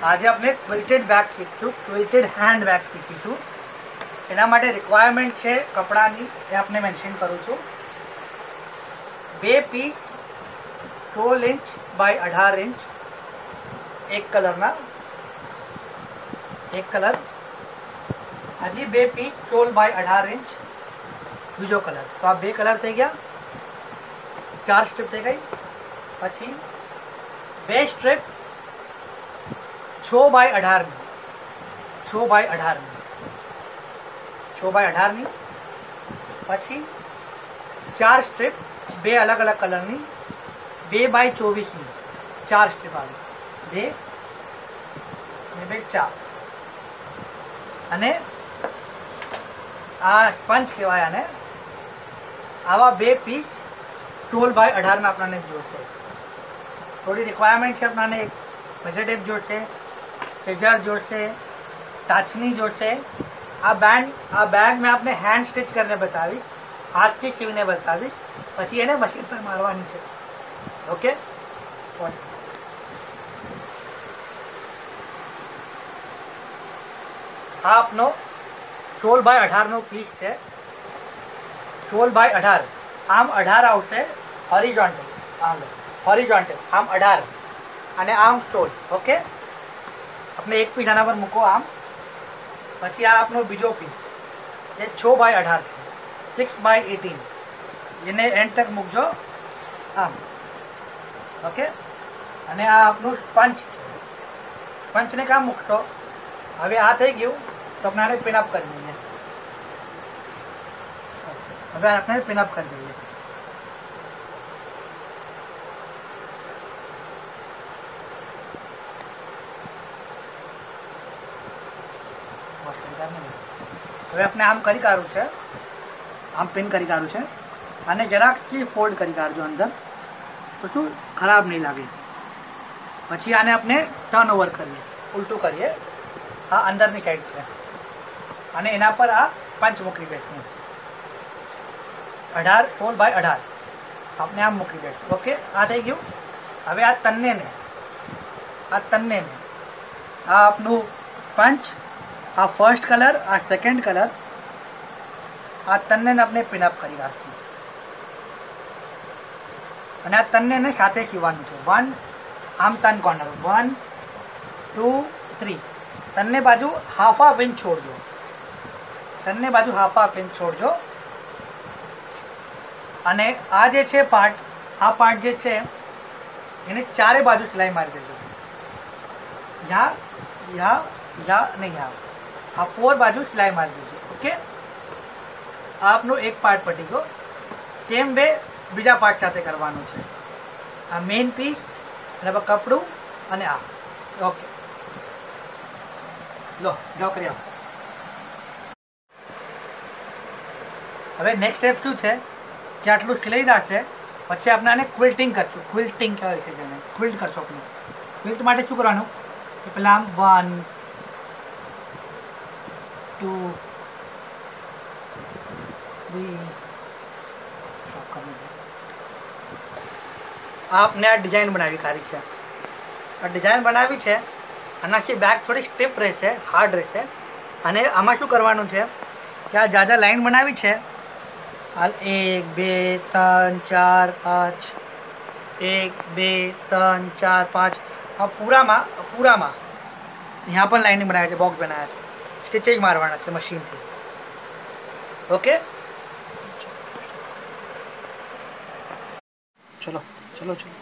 આજે આપણે ક્વિલ્ટેડ bag શીખશું, ક્વિલ્ટેડ hand bag શીખીશું. એના માટે રિક્વાયરમેન્ટ છે કપડાની, એ આપણે મેન્શન કરું છું. 2 પીસ 16 ઇંચ બાય 18 ઇંચ એક કલરના, એક કલર. હજી 2 પીસ 16 બાય 18 ઇંચ બીજો કલર. તો આ 2 કલર થઈ ગયા, 4 સ્ટ્રીપ થઈ ગઈ. પછી 2 સ્ટ્રીપ 6 બાય 18 ની, 6 બાય 18 ની, 6 બાય 18 ની. પછી 4 સ્ટ્રીપ 2 અલગ અલગ કલરની, 2 બાય 24 ની 4 સ્ટ્રીપ આવી, 2 ને 2 4. અને આ સ્પંચ કહેવાય આને. આવા 2 પીસ 16 બાય 18 ના આપણને જોશે. થોડી રિક્વાયરમેન્ટ છે આપણને, એક મેજર ટેપ જોશે, સેઝર જોશે, टाचनी जोड़े. आ बैग में आपने हैंड स्टिच करने बतावीश, हाथ से सीवने बतावीश, पछी एने मशीन पर मारवानी छे. ओके. आ आपनो 16 बाय 18 नो पीस है. 16 बाय 18 आम 18 आवशे होरिजोंटल, आम होरिजोंटल आम 18 અને આમ 16. ઓકે. આપણે એક પીસ આના પર મૂકો આમ. પછી આ આપણો બીજો પીસ જે 6 બાય 18 છે, 6 બાય 18, એને એન્ડ તક મૂકજો આમ. ઓકે. અને આ આપણું સ્પંચ છે. સ્પંચને કામ મૂકશો. હવે આ થઈ ગયું તો આપણે આને પિનઅપ કરી દઈએ. હવે આપણે પિનઅપ કરી દઈએ. હવે આપણે આમ કરી કાઢવું છે, આમ પિન કરી કાઢવું છે. અને જરાક સી ફોલ્ડ કરી કાઢજો અંદર, તો શું ખરાબ નહીં લાગે. પછી આને આપણે ટર્ન ઓવર કરીએ, ઉલટું કરીએ. આ અંદરની સાઈડ છે અને એના પર આ સ્પંચ મૂકી દઈશું. 18 16 બાય 18 આપણે આમ મૂકી દઈશું. ઓકે. આ થઈ ગયું. હવે આ તન્નેને આ આપણું સ્પંચ, આ ફર્સ્ટ કલર, આ સેકન્ડ કલર, આ તન્ને આપણે પિનઅપ કરી રાખશું. અને આ તન્ને સાથે સીવાનું છે. 1 આમ તન કોર્નર, 1 2 3. તન્ને બાજુ હાફ ઇંચ છોડજો. તન્ને બાજુ હાફ ઇંચ છોડજો. અને આ જે છે પાર્ટ, આ પાર્ટ જે છે એને ચારે બાજુ સિલાઈ મારી દેજો. યા નહીં, આ 4 બાજુ સિલાઈ મારી દેજો. ઓકે. આપનો એક પાર્ટ પટી ગયો. સેમ વે બીજા પાર્ટ સાથે કરવાનું છે. આ મેઇન પીસ અને કપડું અને આ. ઓકે. લો જાઓ કરી આવો. હવે નેક્સ્ટ સ્ટેપ શું છે કે આટલું સિલાઈ દાશે પછી આપણે આને ક્વિલ્ટિંગ કરશું. ક્વિલ્ટિંગ કહેવાય છે જેને, ક્વિલ્ટ કરશો આપણે. ક્વિલ્ટ માટે શું કરવાનું કે પેલા આમ 1 2 3 आपने आ डिजाइन बनावी काढ़ी है. आ डिजाइन बनावी है. आनाथी बैग थोड़ी स्टीप रहेशे, हार्ड रहेशे. અને આમાં શું કરવાનું છે કે આ જાજા લાઈન બનાવી છે. હાલ 1 2 3 4 5, 1 2 3 4 5. આ પૂરામાં यहाँ पर लाइनिंग बनाया है, बॉक्स बनाया है. स्टिचेज मारवाना है मशीन थी. ओके. चलो चलो चलो.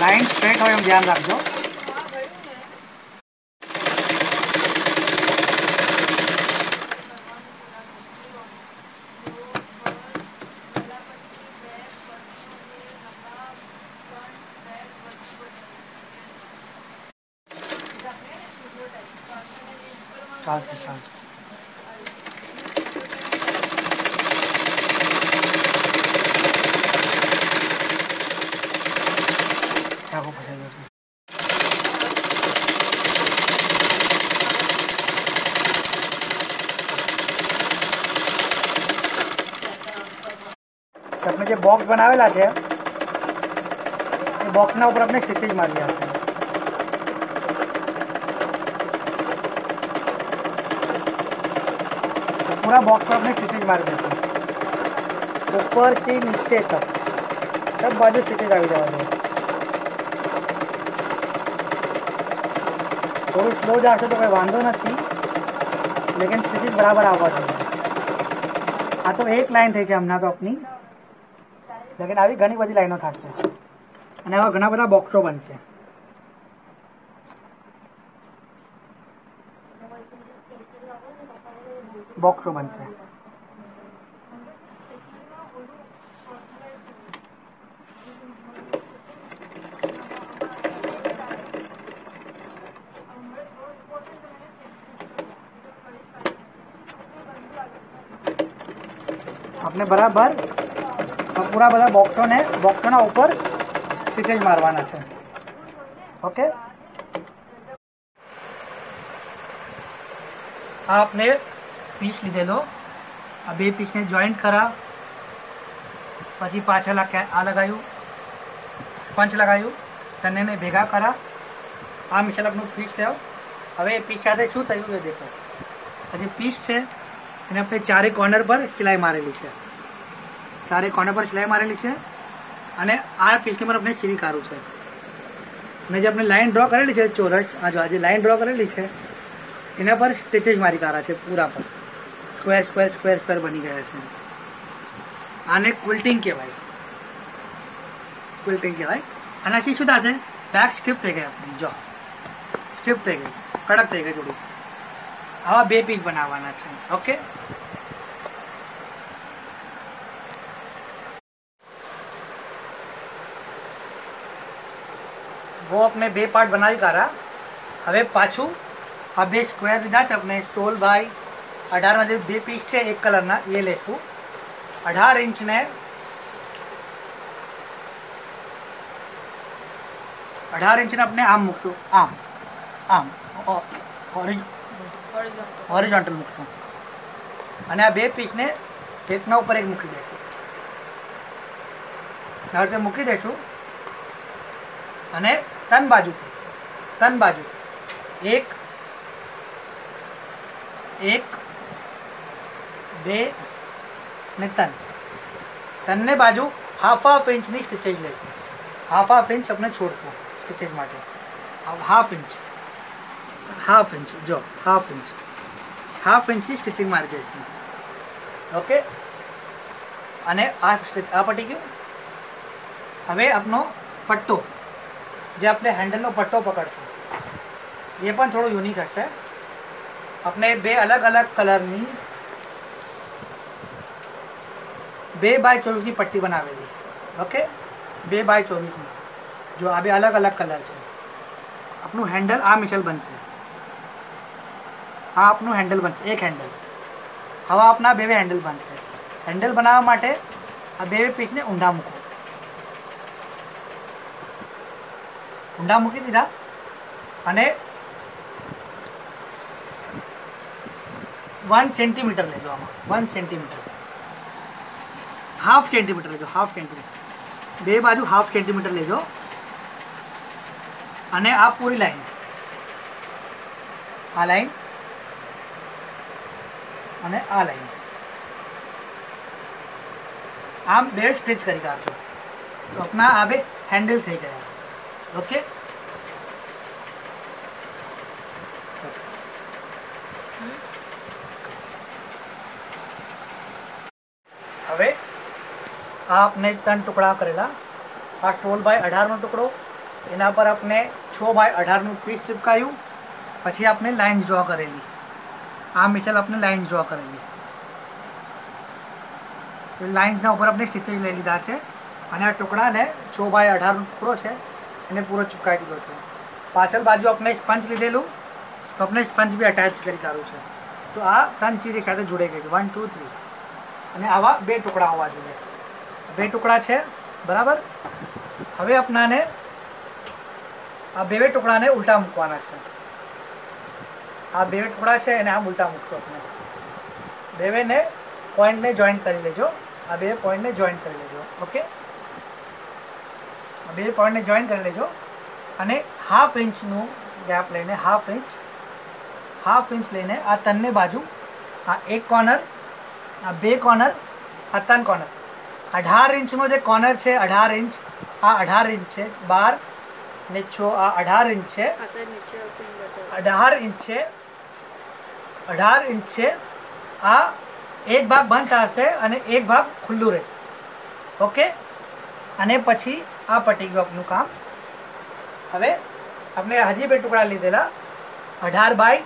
लाइन स्ट्रेट हो एम ध्यान रखो. ચાલશે ચાલશે. ચાકુ ફસાઈ જશે. આપણે જે બોક્સ બનાવેલા છે એ બોક્સના ઉપર આપણે સ્ટિચિંગ મારી આપશે. पूरा बॉक्स पर अपने स्टिचिंग मार देते हैं ऊपर से नीचे तक सब बाजू स्टिचिंग આવી જવા દો. થોડું સ્લો જશે તો કોઈ વાંધો નથી, લેकिन स्टिचिंग બરાબર આવવા જોઈએ. આ તો એક લાઈન થઈ છે હમણાં તો આપની, લેकिन આવી ઘણી બધી લાઈનો થશે અને આવા ઘણા બધા બોક્સો બનશે. બોક્સો બનશે. આપણે બરાબર પૂરા બધા બોક્સોના ઉપર સ્ટિચિંગ મારવાના છે. ઓકે, આ આપણે પીસ લીધેલો, આ બે પીસને જોઈન્ટ કરા, પછી પાછળ આ લગાવ્યું, સ્પંચ લગાવ્યું, બંનેને ભેગા કરા. આ મિશન આપણું પીસ થયો. હવે એ પીસ સાથે શું થયું એ દેખો. આ જે પીસ છે એને આપણે ચારે કોર્નર પર સિલાઈ મારેલી છે, ચારે કોર્નર પર સિલાઈ મારેલી છે અને આ પીસની પર આપણે સીવી કાઢવું છે. અને જે આપણે લાઈન ડ્રો કરેલી છે ચોરસ, આ જો આ જે લાઈન ડ્રો કરેલી છે એના પર સ્ટિચેસ મારી કાઢા છે પૂરા પર. સ્ક્વેર સ્ક્વેર સ્ક્વેર સ્ક્વેર બની ગયા છે. આને ક્વિલ્ટિંગ કહેવાય, ક્વિલ્ટિંગ કહેવાય. આનાથી શું થશે, બેક સ્ટીફ થઈ ગઈ આપણી, જો સ્ટીફ થઈ ગઈ, કડક થઈ ગઈ થોડી. આવા બે પીસ બનાવવાના છે. ઓકે, वो अपने बे पार्ट बनावी काढ़ा. હવે પાછું આ બે સ્ક્વેર લીધા છે આપણે 16x18 માં જે બે પીસ છે એક કલરના એ લેશું. 18 ઇંચને 18 ઇંચને આપણે આમ મૂકશું, આમ આમ હોરિઝોન્ટલ મૂકશું અને આ બે પીસને એકના ઉપર એક મૂકી દઈશું. આ રીતે મૂકી દઈશું અને તન બાજુથી એક એક બે ને તનને બાજુ હાફ ઇંચની સ્ટિચેજ લઈશું. હાફ ઇંચ આપણે છોડશું સ્ટિચેજ માટે. હાફ ઇંચ જો હાફ ઇંચની સ્ટિચિંગ મારી દઈશું. ઓકે, અને આ પટી ગયું. હવે આપનો પટ્ટો, જે આપણે હેન્ડલનો પટ્ટો પકડશું એ પણ થોડું યુનિક હશે. આપણે બે અલગ અલગ કલરની 2x24ની પટ્ટી બનાવેલી. ઓકે, 2x24ની. જો આ બે અલગ અલગ કલર છે. આપણું હેન્ડલ આ મિશલ બનશે, આ આપણું હેન્ડલ બનશે, એક હેન્ડલ. હવે આપના બે હેન્ડલ બનશે. હેન્ડલ બનાવવા માટે આ બે પીસને ઊંધા મૂકો. ઊંડા મૂકી દીધા અને 1 સેન્ટીમીટર લેજો. આમાં 1 સેન્ટીમીટર, હાફ સેન્ટીમીટર લેજો, હાફ સેન્ટીમીટર. બે બાજુ હાફ સેન્ટીમીટર લેજો અને આ પૂરી લાઈન, આ લાઈન અને આ લાઈન આમ બે સ્ટિચ કરી કાઢજો તો આપણા આ બે હેન્ડલ થઈ ગયા. ઓકે, હવે આ આપણે 3 ટુકડા કરેલા. આ 16x18નો ટુકડો, એના પર આપણે 6x18નું પીસ ચિપકાયું. પછી આપણે લાઇન્સ ડ્રો કરેલી, આ મિશલ આપણે લાઇન્સ ડ્રો કરેલી. લાઇન્સના ઉપર આપણે સ્ટિચેસ લઈ લીધા છે અને આ ટુકડાને 6x18નો ટુકડો છે એને પૂરો ચિપકાવી દીધો છે. પાછળ બાજુ આપણે સ્પંચ લીધેલું, તો આપણે સ્પંજ બી અટેચ કરી કાઢવું છે. તો આ 3 ચીજ એક સાથે જોડાઈ ગઈ છે, 1 2 3. અને આવા 2 ટુકડા હોવા જોઈએ, 2 ટુકડા છે બરાબર. હવે આપણાને આ 2 ટુકડાને ઉલટા મૂકવાના છે. આ 2 ટુકડા છે એને આમ ઉલટા મૂકશો આપણે. 2ને પોઈન્ટને જોઈન્ટ કરી લેજો. આ 2 પોઈન્ટને જોઈન્ટ કરી લેજો. ઓકે, આ 2 પોઈન્ટને જોઈન્ટ કરી લેજો અને હાફ ઇંચનું ગેપ લઈને હાફ ઇંચ લઈને આ 3 બાજુ, આ 1 કોર્નર, આ 2 કોર્નર, આ 3 કોર્નર, 18 ઇંચનો જે કોર્નર છે, 18 ઇંચ, આ 18 ઇંચ છે, 12 ને 6 આ 18 ઇંચ છે, 18 ઇંચ છે, 18 ઇંચ છે. આ એક ભાગ બંધ થશે અને એક ભાગ ખુલ્લું રહેશે. ઓકે, અને પછી આ પટી ગયું આપનું કામ. હવે આપણે હજી 2 ટુકડા લીધેલા, 18 બાય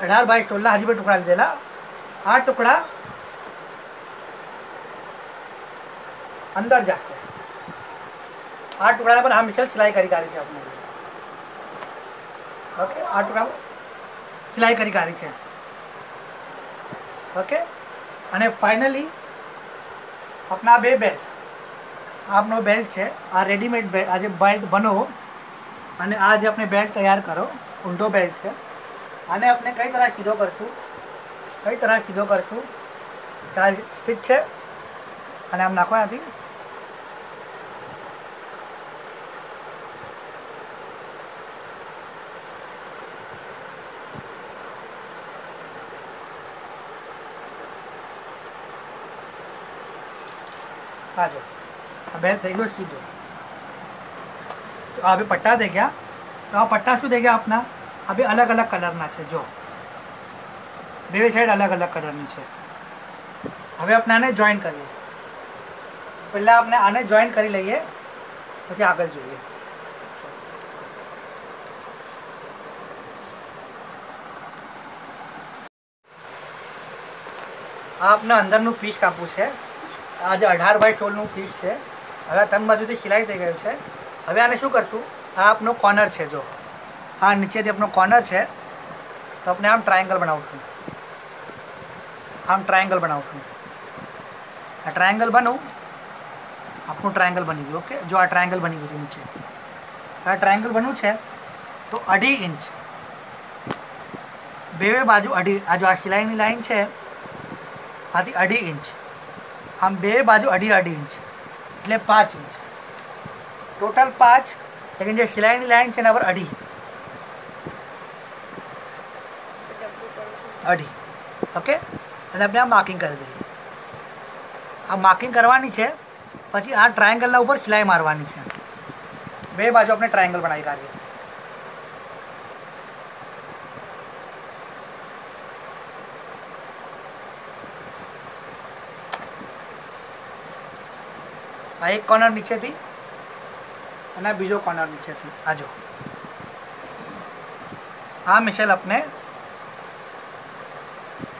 16 હજી 2 ટુકડા લીધેલા. આ ટુકડા અંદર જશે. આ ટુકડા પર હંમેશા સિલાઈ કરી કાઢી છે આપણે. ઓકે, આ ટુકડા સિલાઈ કરી કાઢી છે. ઓકે, અને ફાઇનલી આપણા 2 બેલ્ટ, આપનો બેલ્ટ છે, આ રેડીમેડ બેલ્ટ, આ જે બેલ્ટ બનો અને આ જે આપણે બેલ્ટ તૈયાર કરો, ઊંધો બેલ્ટ છે. આને આપણે કઈ તરહ સીધો કરશું, આ સ્ટિચ છે અને આમ નાખવા નથી. आ जाओ, बेल्ट થઈ ગયો સીધો. આ બે પટ્ટા થઈ ગયા. તો આ પટ્ટા શું થઈ ગયા આપના, આ બે અલગ અલગ કલરના છે. જો બે સાઈડ અલગ અલગ કલરની છે. હવે આપણે આને જોઈન્ટ કરીએ. પહેલા આપણે આને જોઈન્ટ કરી લઈએ, પછી આગળ જોઈએ. આ આપણે અંદરનું પીસ કાપવું છે. આ જે 18 બાય 16 નું પીસ છે. હવે 3 બાજુથી સિલાઈ થઈ ગયું છે. હવે આને શું કરશું, આ આપનો કોર્નર છે, જો આ નીચેથી આપણો કોર્નર છે, તો આપણે આમ ટ્રાયંગલ બનાવશું. આ ટ્રાયંગલ બનવું, આપણું ટ્રાયંગલ બની ગયું. ઓકે, જો આ ટ્રાયંગલ બની ગયું છે નીચે. આ ટ્રાયંગલ બનવું છે તો 2.5 ઇંચ બે બાજુ 2.5. આ જો આ સિલાઈની લાઈન છે, આથી 2.5 ઇંચ, આમ બે બાજુ 2.5 ઇંચ એટલે 5 ઇંચ, ટોટલ 5. લેकिन જે સિલાઈની લાઈન છે એના પર 2.5. ઓકે, અને આપણે આ માર્કિંગ કરી દઈએ. આ માર્કિંગ કરવાની છે, પછી આ ટ્રાયંગલના ઉપર સિલાઈ મારવાની છે. બે બાજુ આપણે ટ્રાયંગલ બનાવી કાઢીએ. આ એક કોર્નર નીચેથી અને આ બીજો કોર્નર નીચેથી. આ જો આ મિશેલ આપણે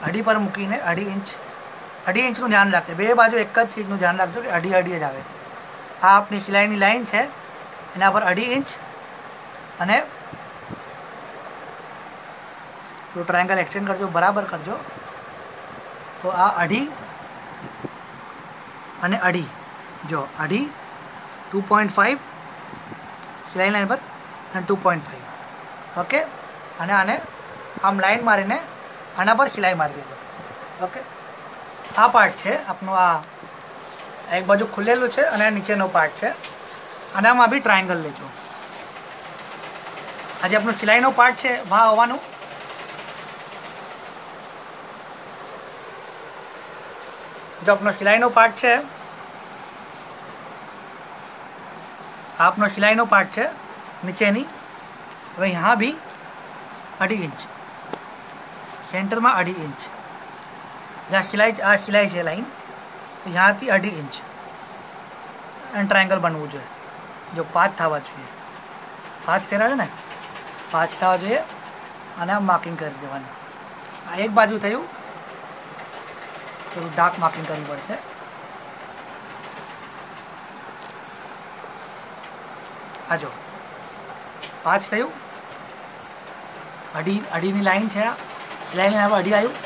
2.5 પર મૂકીને 2.5 ઇંચનું ધ્યાન રાખે. બે બાજુ એક જ ચીજનું ધ્યાન રાખજો કે 2.5 જ આવે. આ આપણી સિલાઈની લાઈન છે, એના પર 2.5 ઇંચ અને જો ટ્રાયંગલ એક્સટેન્ડ કરજો, બરાબર કરજો. તો આ 2.5 અને 2.5, જો 2.5 2.5 સિલાઈ લાઈન પર અને 2.5. ઓકે, અને આને આમ લાઈન મારીને આના પર સિલાઈ મારી દેજો. ઓકે, આ પાર્ટ છે આપણું. આ એક બાજુ ખુલેલું છે અને આ નીચેનો પાર્ટ છે. આનામાં બી ટ્રાયંગલ લેજો. આ જે આપણું સિલાઈનો પાર્ટ છે વાં હોવાનું. જો આપણો સિલાઈનો પાર્ટ છે, आपनो सिलाई नो पार्ट है नीचेनी. હવે यहाँ भी 2.5 इंच सेंटर में 2.5 इंच जहाँ सिलाई आ सिलाई है लाइन, तो यहाँ थी 2.5 इंच एंड ट्रायंगल बनवू જોઈએ. जो 5 થવા જોઈએ, 5 થયા છે ને, 5 થવા જોઈએ. અને આમ માર્કિંગ કરી દેવાનું. આ એક બાજુ થયું તો ડાર્ક માર્કિંગ કરવી પડશે. આ જો 5 થયું. અઢીની લાઈન છે, આ સિલાઈની લાઈન અઢી આવ્યું,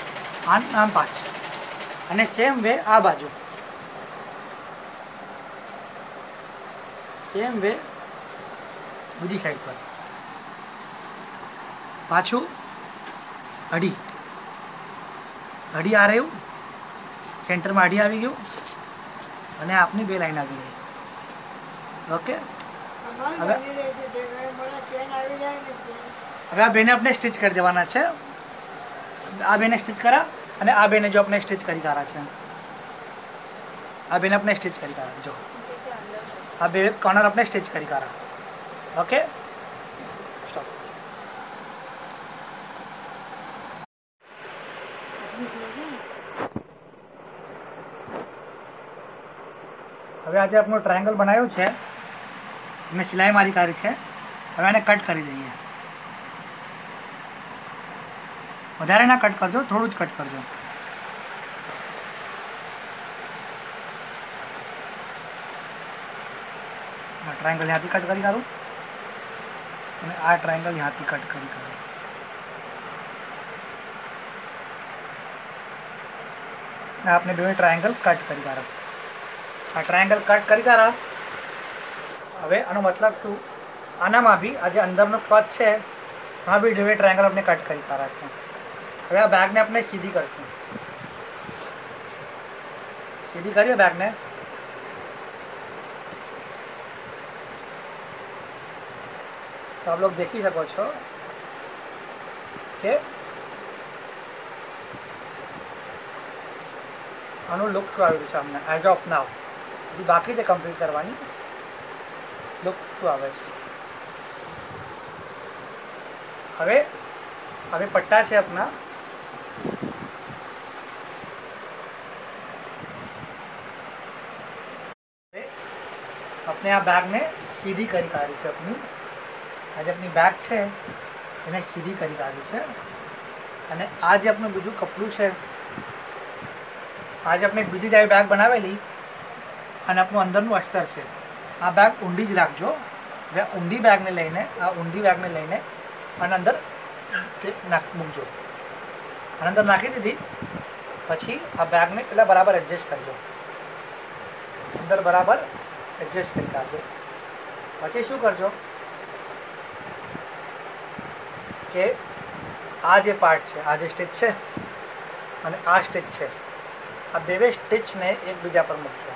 આમ 5. અને સેમ વે આ બાજુ, સેમ વે બીજી સાઈડ પર પાછું અઢી આ રહ્યું, સેન્ટરમાં અઢી આવી ગયું અને આપની 2 લાઈન આવી ગઈ. ઓકે, હવે આ બેને આપણે સ્ટિચ કરી દેવાના છે. આ બેને સ્ટિચ કરા અને આ બેને જો આપણે સ્ટિચ કરી કાઢા છે, આ બેને આપણે સ્ટિચ કરી કાઢા, જો આ 2 કોર્નર આપણે સ્ટિચ કરી કાઢા. Okay, stop. હવે આજે આપણો ટ્રાયંગલ બનાવ્યું છે, મેં સિલાઈ મારી કાઢી છે. હવે આને કટ કરી દઈએ. વધારે ના કટ કરજો, થોડું જ કટ કરજો. ટ્રાયંગલ ત્યાંથી કટ કરી કાઢું અને આ ટ્રાયંગલ ત્યાંથી કટ કરી કાઢું. आपने 2 ट्रायंगल कट કરી કાઢો. આ ટ્રાયંગલ કટ કરી કાઢા. હવે આનો મતલબ શું, આનામાં બી આ જે અંદરનો કટ છે એમાં બી 2 ટ્રાયંગલ આપણે કટ કરી કાઢા છે. હવે આ બેગને આપણે સીધી કરશું. સીધી કરીએ બેગને. तो आप लोग देखी सको છો કે આનું લુક શું આવ્યું છે અમને એઝ ઓફ નાવ. હજી બાકી છે કમ્પ્લીટ કરવાની. લુક શું આવે છે. હવે પટ્ટા છે આપણા. આપણે આ બેગને સીધી કરી કાઢી છે. આજે આપણી બેગ છે એને સીધી કરી કાઢી છે. અને આ જે આપણું બીજું કપડું છે, આજે આપણે બીજી જ બેગ બનાવેલી અને આપણું અંદરનું અસ્તર છે. આ બેગ ઊંડી જ રાખજો. હવે ઊંડી બેગને લઈને અને અંદર મૂકજો. અને અંદર નાખી દીધી પછી આ બેગને પેલા બરાબર એડજસ્ટ કરજો. અંદર બરાબર એડજસ્ટ કરી કાઢજો. પછી શું કરજો કે આ જે પાર્ટ છે, આ જે સ્ટિચ છે અને આ સ્ટિચ છે, આ 2 સ્ટિચને એકબીજા પર મૂકજો.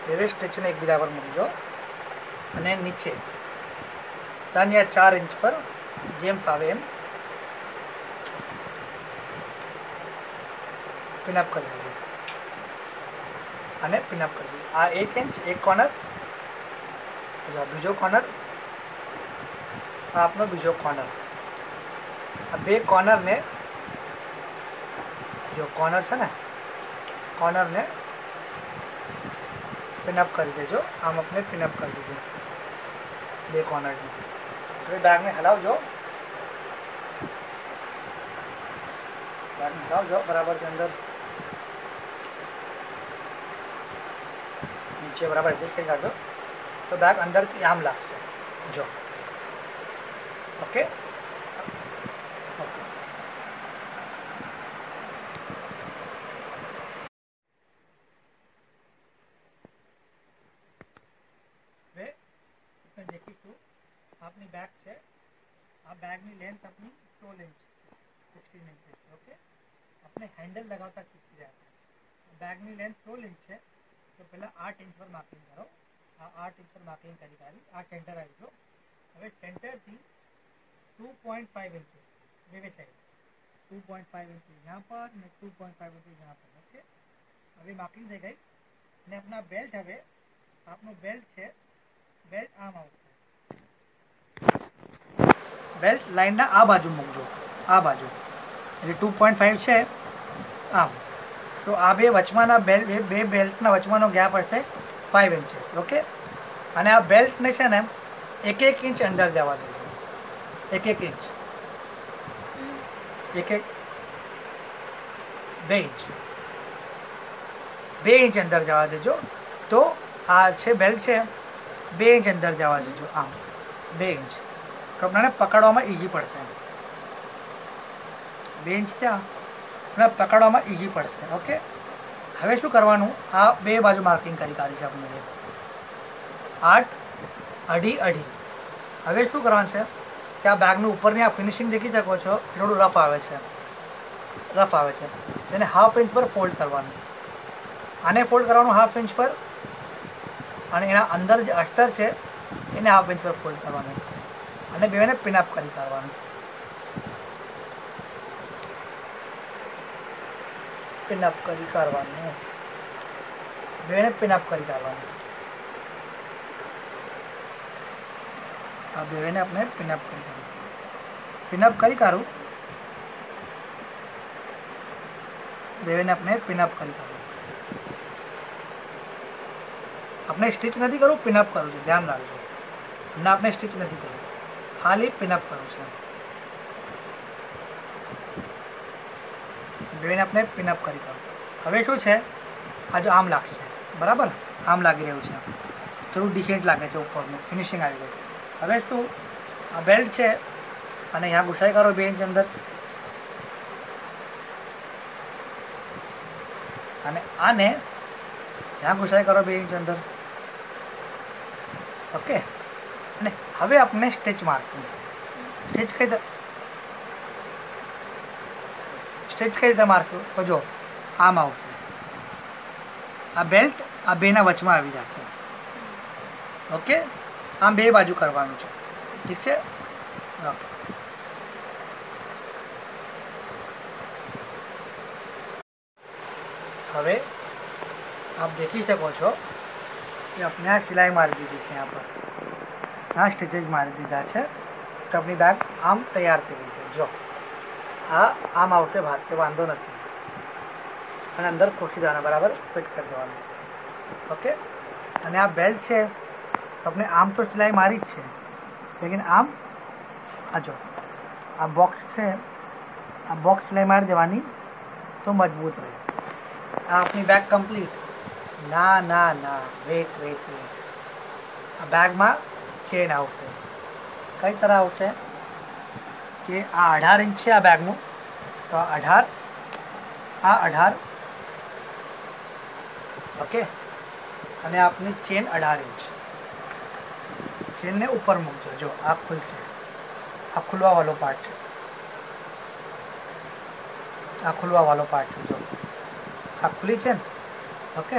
2 સ્ટિચને એકબીજા પર મૂકજો અને નીચે 3 या 4 इंच પર જેમ ફાવે એમ પિનઅપ કરી દેજો. અને પિનઅપ કરી દીધું. આ 1 इंच એક કોર્નર, બીજો કોર્નર, આપનો બીજો કોર્નર. આ 2 કોર્નરને, જો કોર્નર છે ને, કોર્નરને પિનઅપ કરી દેજો. આમ આપણે પિનઅપ કરી દીધું 2 કોર્નરને. હવે બેગને હલાવજો, બરાબર છે. અંદર નીચે બરાબર એડજસ્ટ કરી કાઢો તો બેગ અંદરથી આમ લાગશે. જો ઓકે. देखीશું આપની બેગ છે. આ બેગની લેન્થ આપની 16 इंच 16 इंच. ઓકે, આપણે હેન્ડલ લગાવતા શીખી રહ્યા છે. બેગની લેન્થ 16 इंच છે તો પહેલા 8 इंच પર માર્કિંગ કરો. આ 8 इंच પર માર્કિંગ કરી કાઢી. આ સેન્ટર આવી ગયો. હવે સેન્ટરથી 2.5 इंच બે સાઈડ 2.5 इंच यहाँ पर અને 2.5 इंच यहाँ पर. ઓકે, હવે માર્કિંગ થઈ ગઈ. અને આપણા બેલ્ટ, હવે આપનો બેલ્ટ છે, બેલ્ટ આમ આવશે. બેલ્ટ લાઈનના આ બાજુ મૂકજો, આ બાજુ એટલે 2.5 છે આમ. તો આ બે વચમાના બે બેલ્ટના વચમાનો ગેપ હશે 5 इंचेस. ઓકે, અને આ બેલ્ટને છે ને 1-1 इंच અંદર જવા દેજો. 1-1 इंच, 1-1 2 इंच 2 इंच અંદર જવા દેજો. તો આ છે બેલ્ટ છે, 2 इंच અંદર જવા દેજો આમ. 2 ઇંચ, તો આપણને પકડવામાં ઇઝી પડશે. 2 ઇંચ ત્યાં આપણે પકડવામાં ઇઝી પડશે. ઓકે, હવે શું કરવાનું, આ બે બાજુ માર્કિંગ કરી કાઢી છે આપણે 8, 2.5, 2.5. હવે શું કરવાનું છે કે આ બેગનું ઉપરની આ ફિનિશિંગ દેખી શકો છો, થોડું રફ આવે છે, તેને 1/2 ઇંચ પર ફોલ્ડ કરવાનું. આને ફોલ્ડ કરવાનું 1/2 ઇંચ પર, અને એના અંદર જે અસ્તર છે એને 1/2 ઇંચ પર ફોલ્ડ કરવાનું, અને બેને પિનઅપ કરી કાઢવાનું. પિનઅપ કરી કાઢવાનું, બેને પિનઅપ કરી કાઢવાનું. આ બેને આપણે પિનઅપ કરી કાઢવું. પિનઅપ કરી કાઢું, બેને આપણે પિનઅપ કરી કાઢવું. આપણે સ્ટીચ નથી કરવું, પિનઅપ કરવું છે, ધ્યાન રાખજો. હમણાં આપણે સ્ટીચ નથી કરવું, ખાલી પિનઅપ કરવું છે. બેને આપણે પિનઅપ કરી કાઢવું. હવે શું છે, આ જો આમ લાગશે, બરાબર, આમ લાગી રહ્યું છે, થોડું ડિસેન્ટ લાગે છે, ઉપરનું ફિનિશિંગ આવી ગયું. હવે શું, આ બેલ્ટ છે અને यहाँ घुसाई करो 2 इंच अंदर, અને આને यहाँ घुसाई करो 2 इंच अंदर. ओके, અને હવે આપણે સ્ટિચ મારશું. સ્ટિચ કઈ રીતે મારશું, તો જો આમ આવશે, આ બેલ્ટ આ બેના વચમાં આવી જશે. ઓકે, આમ બે બાજુ કરવાનું છે, ઠીક છે. ઓકે, હવે आप देखी सको છો कि अपने यहाँ सिलाई मारी दीधी है, यहाँ पर यहाँ स्टिचेज मारी दीधा है, तो अपनी बैग आम तैयार થઈ ગઈ છે. જો આ આમ આવશે ભાગ કે વાંધો નથી, અને અંદર ખોસી દેવાના, બરાબર ફિટ કરી દેવાનું. ઓકે, અને આ બેલ્ટ છે, આપણે આમ તો સિલાઈ મારી જ છે, લેकिन આમ આ જો આ બોક્સ છે, આ બોક્સ સિલાઈ મારી દેવાની તો મજબૂત રહે. આ આપણી બેગ કમ્પ્લીટ. ના ના ના, વેટ, આ બેગમાં ચેન આવશે. કઈ તરહ આવશે કે આ 18 ઇંચ છે આ બેગનું, તો આ 18, ઓકે, અને આપની ચેન 18 ઇંચ. ચેનને ઉપર મૂકજો, જો આ ખુલશે, આ ખુલવા વાળો પાર્ટ છે, આ ખુલવા વાળો પાર્ટ છે, જો આ ખુલી છે ને. ઓકે,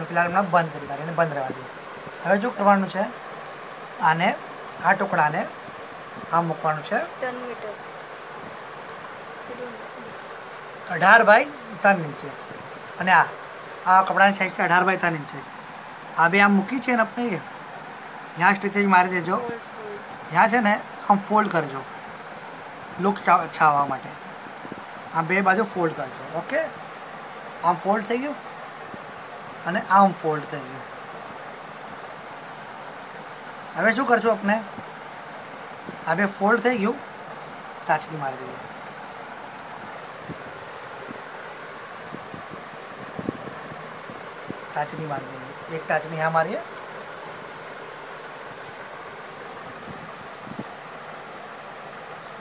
ફિલહાલ હમણાં બંધ કરી કાઢીને બંધ રહેવા દઈએ. હવે જો કરવાનું છે, આને આ ટુકડાને આમ મૂકવાનું છે, 18 બાય 3 ઇંચेस, અને આ કપડાની સાઈઝ છે 18 બાય 3 ઇંચेस. આ બે આમ મૂકી છે ને આપણે, यहाँ स्टिचेज મારી દેજો, यहाँ છે ને આમ ફોલ્ડ કરજો, લુક છાવવા માટે આ બે બાજુ ફોલ્ડ કરજો. ઓકે, આમ ફોલ્ડ થઈ ગયું અને આમ ફોલ્ડ થઈ ગયું. હવે શું કરજો, આપણે આ બે ફોલ્ડ થઈ ગયું, ટાચની મારી દઈએ. ટાચની મારી દઈએ, એક ટાચની यहाँ मारिए,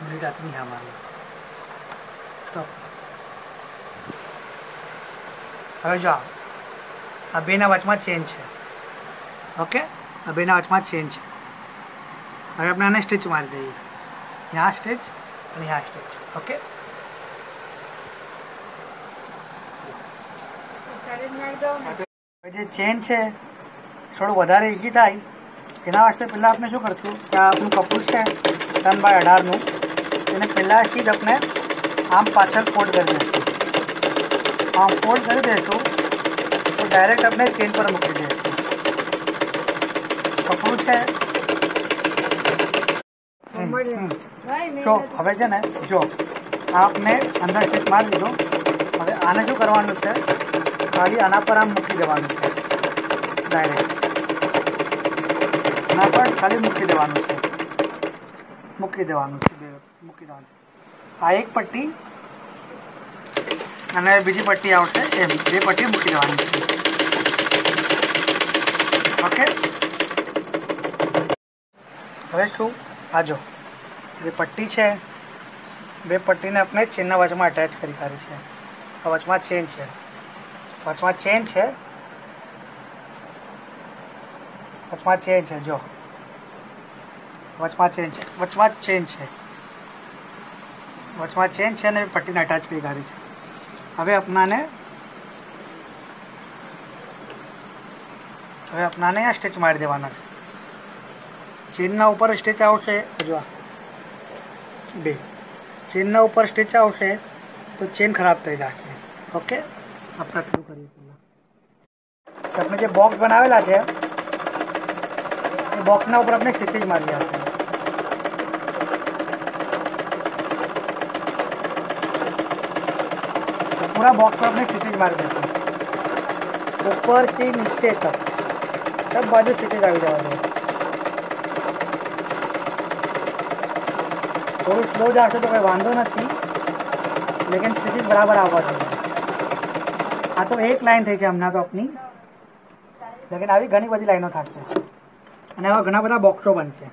दूसरी टाचनी यहाँ मारिए. स्टॉप. હવે જો આ બેના વચમાં ચેન છે. ઓકે, આ બેના વચમાં ચેન છે. હવે આપણે આને સ્ટિચ મારી દઈએ, यहाँ स्टिच અને यहाँ स्टिच. ओके, જે ચેન છે થોડું વધારે ઈઝી થાય એના વાસ્તે પહેલાં આપણે શું કરશું કે આ આપણું કપડું છે 3 બાય 18નું, તેને પહેલાંથી જ આપણે આમ પાછળ ફોલ્ડ કરી દઈશું. આમ ફોલ્ડ કરી દઈશું તો ડાયરેક્ટ આપણે ચેન પર મૂકી દઈશું. કપડું છે તો હવે છે ને જો આપને અંદર સ્ટિચ મારી દીધો. હવે આને શું કરવાનું છે, ખાલી આના પર આમ મૂકી દેવાનું છે, ડાયરેક્ટ આના પર ખાલી મૂકી દેવાનું છે, મૂકી દેવાનું છે. આ એક પટ્ટી અને બીજી પટ્ટી આવશે, એમ બે પટ્ટી મૂકી દેવાની છે. ઓકે, હવે શું આ જો જે પટ્ટી છે બે પટ્ટીને આપણે ચેનના વચમાં અટેચ કરી કાઢી છે. વચમાં ચેન છે, વચમાં ચેન છે, વચમાં ચેન છે, જો વચમાં ચેન છે, વચમાં ચેન છે, વચમાં ચેન છે અને પટ્ટીને અટેચ કરી કાઢી છે. હવે આપણાને આ સ્ટિચ મારી દેવાના છે. ચેનના ઉપર સ્ટિચ આવશે, જો બે ચેનના ઉપર સ્ટિચ આવશે તો ચેન ખરાબ થઈ જશે. ઓકે, આપણે આટલું કરીએ. પહેલાં આપણે જે બોક્સ બનાવેલા છે એ બોક્સના ઉપર આપણે સ્ટિચિંગ મારી આપશે. पूरा बॉक्स पर अपने स्टिचेज मार देते हैं ऊपर से नीचे तक सब बाजू स्टिचेज આવી જવા દો. થોડું સ્લો જશે તો કંઈ વાંધો નથી, લેकिन स्टिचेज બરાબર આવવા જોઈએ. આ તો એક લાઈન થઈ છે હમણાં તો આપની, લેकिन આવી ઘણી બધી લાઈનો થશે અને આવા ઘણા બધા બોક્સો બનશે.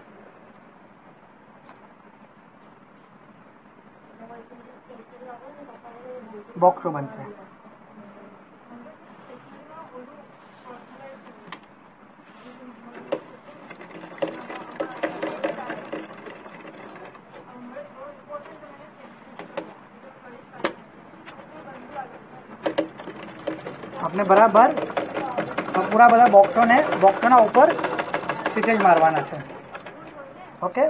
બોક્સો બનશે. આપણે બરાબર પૂરા બધા બોક્સોના ઉપર સ્ટિચેજ મારવાના છે. ઓકે,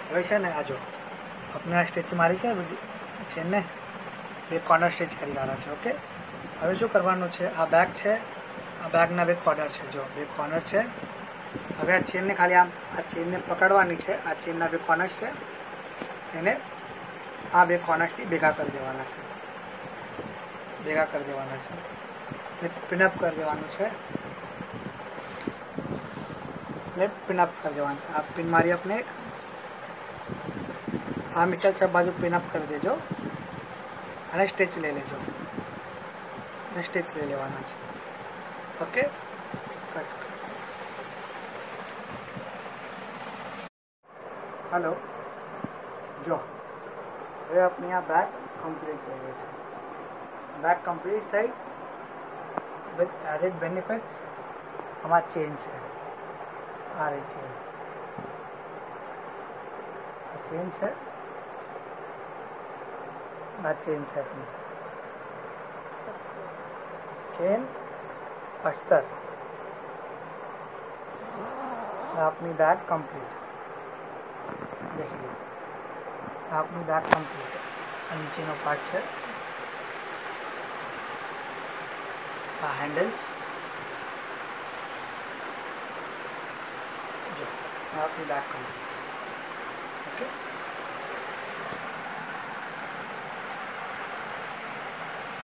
હવે છે ને આ જો આપણે આ સ્ટિચ મારી છે ને બે કોર્નર સ્ટિચ કરી રહ્યા છે. ઓકે, હવે શું કરવાનું છે, આ બેક છે, આ બેકના બે કોર્નર છે, જો બે કોર્નર છે. હવે આ ચેનને ખાલી આ ચેનને પકડવાની છે. આ ચેનના બે કોર્નર્સ છે, એને આ બે કોર્નર્સથી ભેગા કરી દેવાના છે, ભેગા કરી દેવાના છે. પિનઅપ કરી દેવાનું છે, પિનઅપ કરી દેવાનું છે. આ પિન મારી આપણે એક આ મિસાલ सब बाजू पिनअप कर देजो અને સ્ટિચ લઈ લેજો અને સ્ટિચ લઈ લેવાના છે. Okay, cut. हेलो, जो હવે આપણે આ બેક કમ્પ્લીટ થઈ ગઈ છે. બેક કમ્પ્લીટ થઈ વિથ એડેડ બેનિફિટ. આમાં ચેન છે, આ રહી ચેન છે, આ ચેન છે આપણી ચેન अस्तर. अपनी बैग कंप्लीट देखिए, अपनी बैग कंप्लीट. नीचे नो पार्ट है आ हैंडल्स, जो अपनी बैग कंप्लीट. ओके.